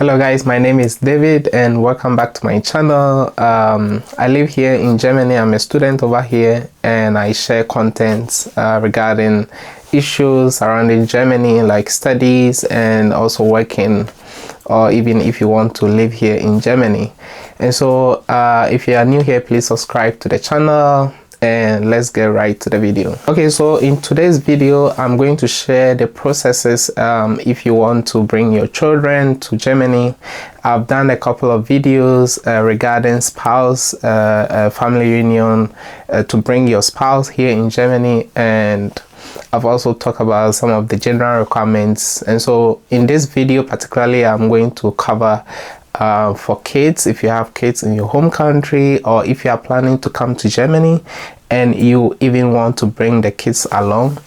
Hello guys, my name is David and welcome back to my channel. I live here in Germany. I'm a student over here and I share content regarding issues surrounding Germany, like studies and also working, or even if you want to live here in Germany. And so if you are new here, please subscribe to the channel and let's get right to the video. Okay, so in today's video I'm going to share the processes if you want to bring your children to Germany. I've done a couple of videos regarding spouse family union to bring your spouse here in Germany, and I've also talked about some of the general requirements. And so in this video particularly I'm going to cover for kids, if you have kids in your home country, or if you are planning to come to Germany and you even want to bring the kids along,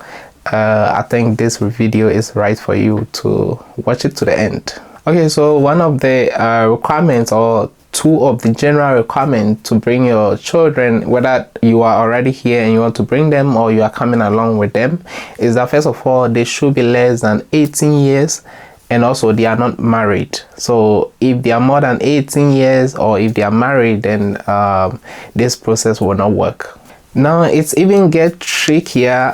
I think this video is right for you to watch it to the end. Okay, so one of the requirements, or two of the general requirements to bring your children, whether you are already here and you want to bring them or you are coming along with them, is that first of all they should be less than 18 years and also they are not married. So if they are more than 18 years or if they are married, then this process will not work. Now it's even get trickier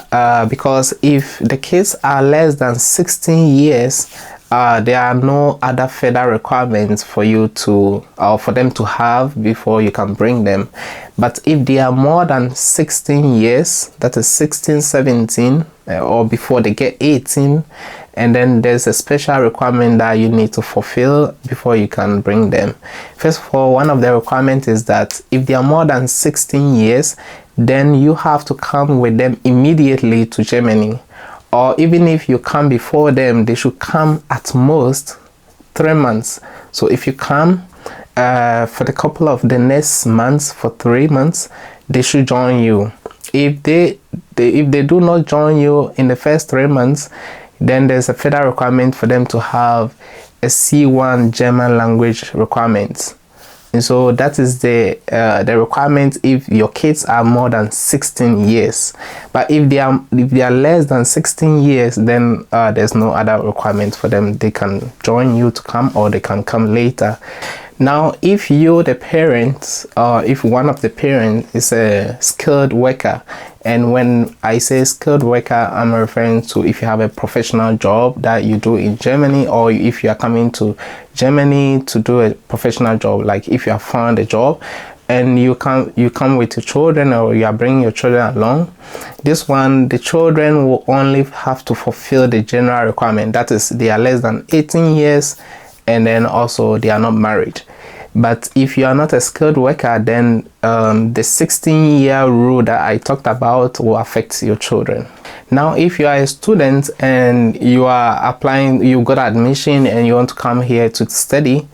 because if the kids are less than 16 years, there are no other further requirements for you to or for them to have before you can bring them. But if they are more than 16 years, that is 16, 17, or before they get 18, and then there's a special requirement that you need to fulfill before you can bring them. First of all, one of the requirements is that if they are more than 16 years, then you have to come with them immediately to Germany. Or even if you come before them, they should come at most 3 months. So if you come for the couple of the next months, for 3 months, they should join you. If they do not join you in the first 3 months, then there's a further requirement for them to have a C1 German language requirement. And so that is the requirement if your kids are more than 16 years. But if they are less than 16 years, then there's no other requirement for them. They can join you to come, or they can come later. Now, if you, the parents, or if one of the parents is a skilled worker, and when I say skilled worker, I'm referring to if you have a professional job that you do in Germany, or if you are coming to Germany to do a professional job, like if you have found a job and you come with your children, or you are bringing your children along, this one, the children will only have to fulfill the general requirement. That is, they are less than 18 years and then also they are not married. But if you are not a skilled worker, then the 16-year rule that I talked about will affect your children. Now, if you are a student and you are applying, you got admission and you want to come here to study,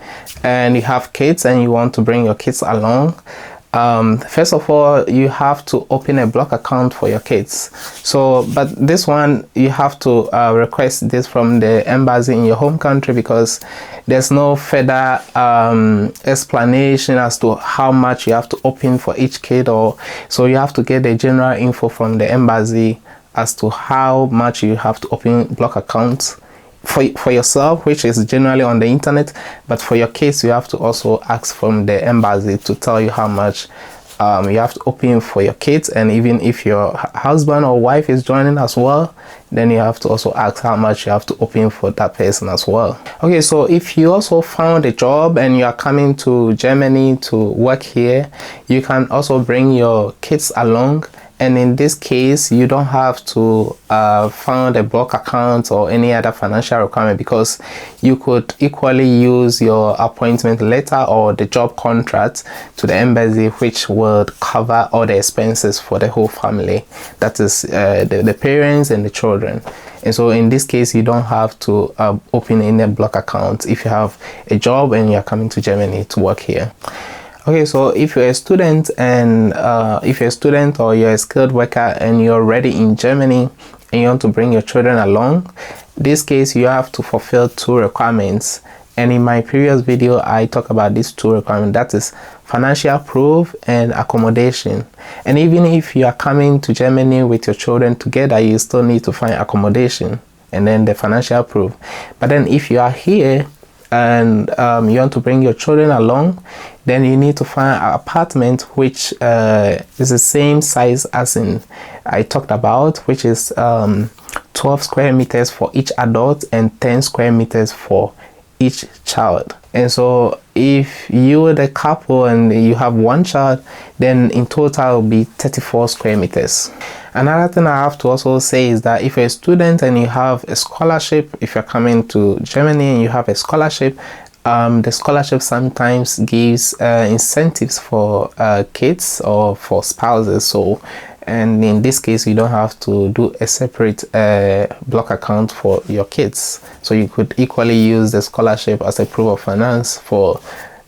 and you have kids and you want to bring your kids along, first of all, you have to open a block account for your kids. So, but this one, you have to request this from the embassy in your home country, because there's no further explanation as to how much you have to open for each kid, or so you have to get the general info from the embassy as to how much you have to open block accounts for yourself, which is generally on the internet. But for your kids, you have to also ask from the embassy to tell you how much you have to open for your kids. And even if your husband or wife is joining as well, then you have to also ask how much you have to open for that person as well. Okay, so if you also found a job and you are coming to Germany to work here, you can also bring your kids along. And in this case, you don't have to found a block account or any other financial requirement, because you could equally use your appointment letter or the job contract to the embassy, which would cover all the expenses for the whole family. That is the parents and the children. And so in this case, you don't have to open any block account if you have a job and you are coming to Germany to work here. Okay, so if you're a student and if you're a student or you're a skilled worker and you're already in Germany and you want to bring your children along, in this case you have to fulfill two requirements. And in my previous video, I talked about these two requirements. That is financial proof and accommodation. And even if you are coming to Germany with your children together, you still need to find accommodation and then the financial proof. But then if you are here and you want to bring your children along, then you need to find an apartment which is the same size as in I talked about, which is 12 square meters for each adult and 10 square meters for each child. And so if you are the couple and you have one child, then in total it will be 34 square meters. Another thing I have to also say is that if you're a student and you have a scholarship, if you're coming to Germany and you have a scholarship, the scholarship sometimes gives incentives for kids or for spouses. So, and in this case, you don't have to do a separate block account for your kids. So you could equally use the scholarship as a proof of finance for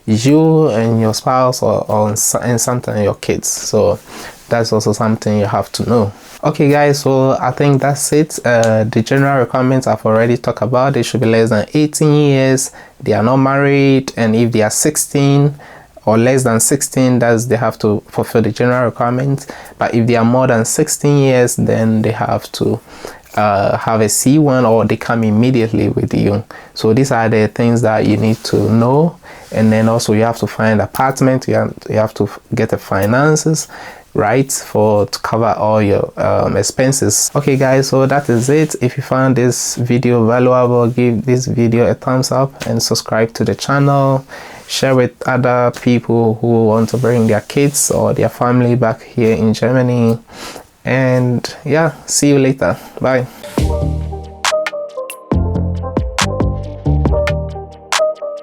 you and your spouse, and sometimes your kids. So that's also something you have to know. Okay guys, so I think that's it. The general requirements I've already talked about. They should be less than 18 years, they are not married, and if they are 16 or less than 16, that's they have to fulfill the general requirements. But if they are more than 16 years, then they have to have a C1 or they come immediately with you. So these are the things that you need to know. And then also you have to find an apartment, you have to get the finances right to cover all your expenses. Okay guys, so that is it. If you found this video valuable, give this video a thumbs up and subscribe to the channel. Share with other people who want to bring their kids or their family back here in Germany. And yeah, see you later. Bye.